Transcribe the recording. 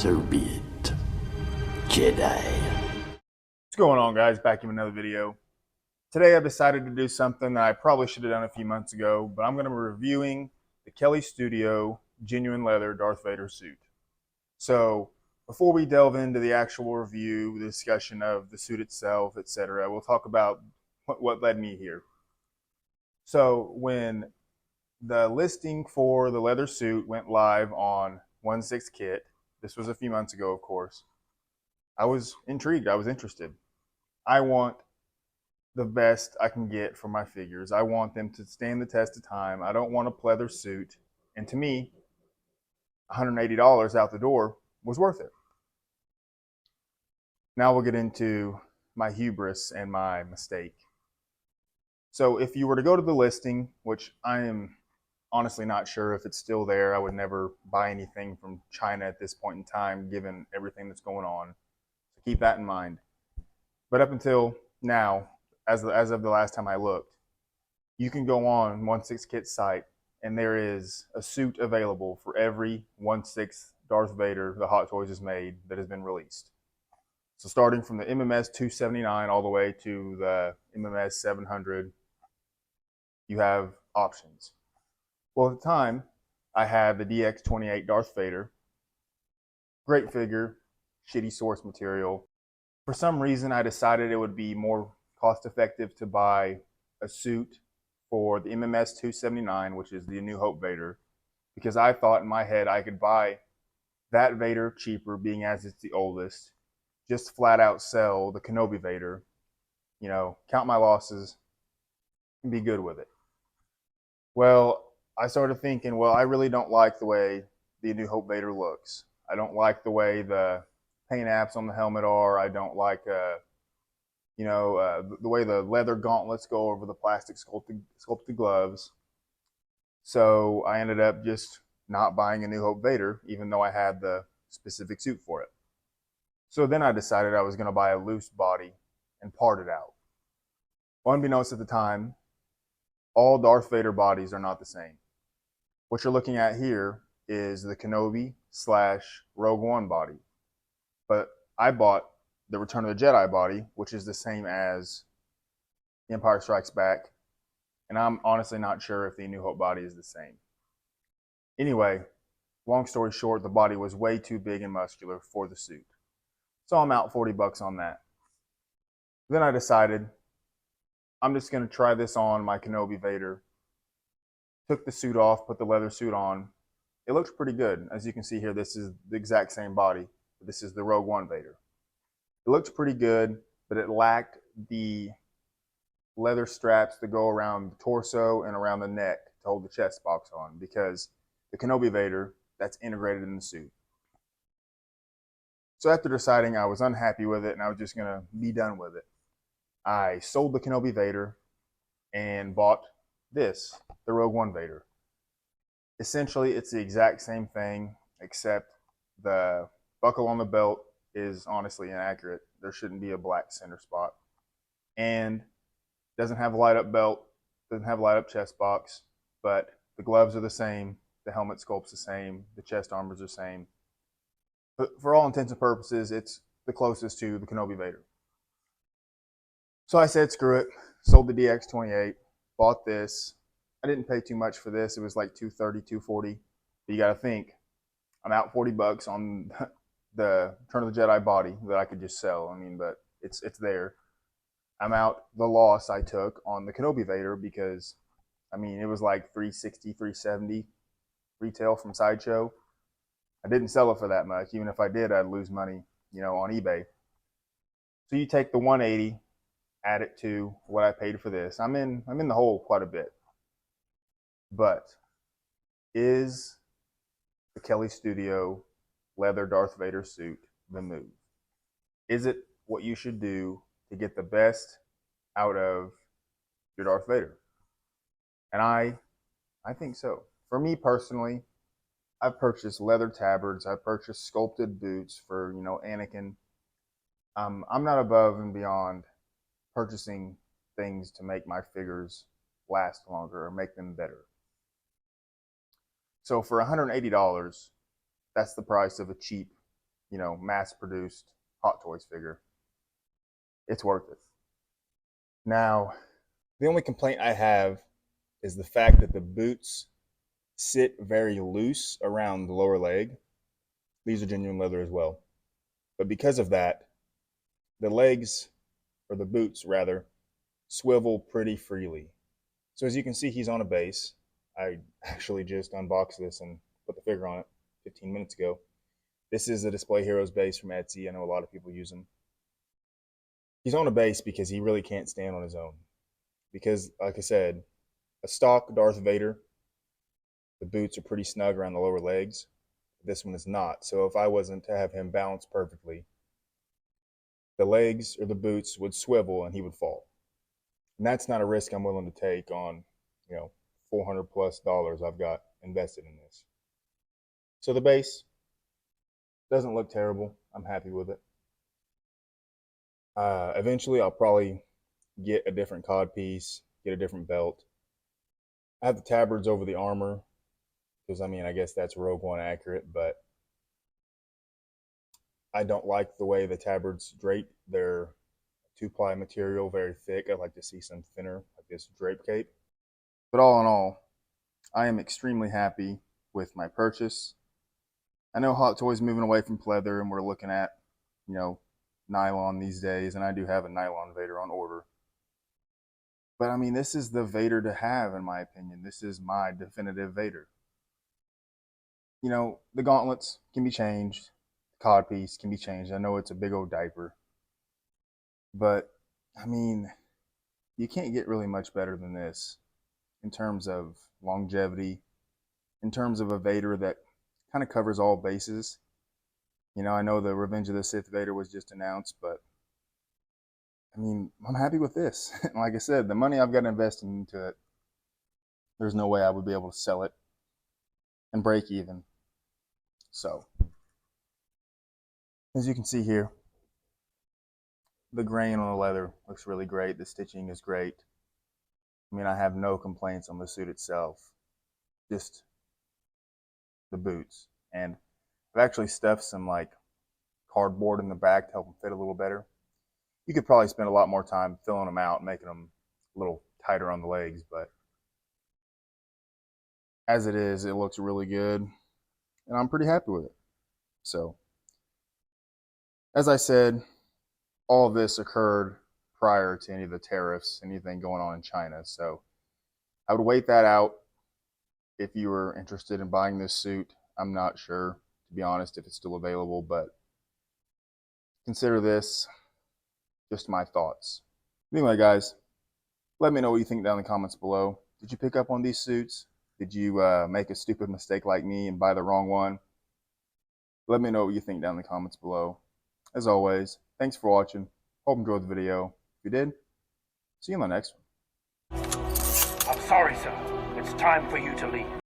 So be it, Jedi. What's going on, guys? Back in another video. Today I've decided to do something that I probably should have done a few months ago, but I'm going to be reviewing the Kelly Studio genuine leather Darth Vader suit. So before we delve into the actual review, the discussion of the suit itself, etc., we'll talk about what led me here. So when the listing for the leather suit went live on 1/6 Kit, this was a few months ago, of course, I was intrigued. I was interested. I want the best I can get for my figures. I want them to stand the test of time. I don't want a pleather suit. And to me, $180 out the door was worth it. Now we'll get into my hubris and my mistake. So if you were to go to the listing, which I am honestly not sure if it's still there, I would never buy anything from China at this point in time, given everything that's going on. So keep that in mind. But up until now, as of the last time I looked, you can go on 1/6 Kit's site and there is a suit available for every 1/6 Darth Vader the Hot Toys has made that has been released. So starting from the MMS 279 all the way to the MMS 700, you have options. Well, at the time, I had the DX28 Darth Vader. Great figure, shitty source material. For some reason, I decided it would be more cost effective to buy a suit for the MMS 279, which is the New Hope Vader, because I thought in my head I could buy that Vader cheaper, being as it's the oldest, just flat out sell the Kenobi Vader, count my losses and be good with it. Well, I started thinking, well, I really don't like the way the New Hope Vader looks. I don't like the way the paint apps on the helmet are. I don't like the way the leather gauntlets go over the plastic sculpted gloves. So I ended up just not buying a New Hope Vader, even though I had the specific suit for it. So then I decided I was going to buy a loose body and part it out. Unbeknownst at the time, all Darth Vader bodies are not the same. What you're looking at here is the Kenobi / Rogue One body. But I bought the Return of the Jedi body, which is the same as Empire Strikes Back. And I'm honestly not sure if the New Hope body is the same. Anyway, long story short, the body was way too big and muscular for the suit. So I'm out $40 on that. Then I decided I'm just going to try this on my Kenobi Vader. Took the suit off, put the leather suit on. It looks pretty good. As you can see here, this is the exact same body. This is the Rogue One Vader. It looks pretty good, but it lacked the leather straps that go around the torso and around the neck to hold the chest box on, because the Kenobi Vader, that's integrated in the suit. So after deciding I was unhappy with it and I was just going to be done with it, I sold the Kenobi Vader and bought this, the Rogue One Vader. Essentially, it's the exact same thing, except the buckle on the belt is honestly inaccurate. There shouldn't be a black center spot. And doesn't have a light up belt, doesn't have a light up chest box, but the gloves are the same, the helmet sculpt's the same, the chest armor's the same. But for all intents and purposes, it's the closest to the Kenobi Vader. So I said, screw it, sold the DX28, bought this. I didn't pay too much for this. It was like $230, $240. But you got to think, I'm out $40 on the Return of the Jedi body that I could just sell. But it's there. I'm out the loss I took on the Kenobi Vader because, it was like $360, $370 retail from Sideshow. I didn't sell it for that much. Even if I did, I'd lose money, on eBay. So you take the $180, add it to what I paid for this. I'm in the hole quite a bit. But is the Kelly Studio leather Darth Vader suit the move? Is it what you should do to get the best out of your Darth Vader? And I think so. For me personally, I've purchased leather tabards. I've purchased sculpted boots for, Anakin. I'm not above and beyond purchasing things to make my figures last longer or make them better. So for $180, that's the price of a cheap mass-produced Hot Toys figure. It's worth it. Now, the only complaint I have is the fact that the boots sit very loose around the lower leg. These are genuine leather as well. But because of that, the legs, or the boots rather, swivel pretty freely. So as you can see, he's on a base. I actually just unboxed this and put the figure on it 15 minutes ago. This is a Display Heroes base from Etsy. I know a lot of people use them. He's on a base because he really can't stand on his own. Because, like I said, a stock Darth Vader, the boots are pretty snug around the lower legs. This one is not. So if I wasn't to have him balance perfectly, the legs or the boots would swivel and he would fall. And that's not a risk I'm willing to take on, $400 plus I've got invested in this. So the base doesn't look terrible. I'm happy with it. Eventually, I'll probably get a different cod piece, get a different belt. I have the tabards over the armor because, I guess that's Rogue One accurate, but I don't like the way the tabards drape. They're 2-ply material, very thick. I'd like to see some thinner, like this drape cape. But all in all, I am extremely happy with my purchase. I know Hot Toys moving away from pleather, and we're looking at, nylon these days, and I do have a nylon Vader on order. But this is the Vader to have, in my opinion. This is my definitive Vader. The gauntlets can be changed. The cod piece can be changed. I know it's a big old diaper. But, you can't get really much better than this in terms of longevity, in terms of a Vader that kind of covers all bases. I know the Revenge of the Sith Vader was just announced, but I'm happy with this. Like I said, the money I've got invested into it, there's no way I would be able to sell it and break even. So, as you can see here, the grain on the leather looks really great. The stitching is great. I have no complaints on the suit itself, just the boots. And I've actually stuffed some cardboard in the back to help them fit a little better. You could probably spend a lot more time filling them out, making them a little tighter on the legs, but as it is, it looks really good, and I'm pretty happy with it. So, as I said, all of this occurred prior to any of the tariffs, anything going on in China. So, I would wait that out if you were interested in buying this suit. I'm not sure, to be honest, if it's still available, but consider this just my thoughts. Anyway, guys, let me know what you think down in the comments below. Did you pick up on these suits? Did you make a stupid mistake like me and buy the wrong one? Let me know what you think down in the comments below. As always, thanks for watching. Hope you enjoyed the video. If you did, see you in the next one. I'm sorry, sir. It's time for you to leave.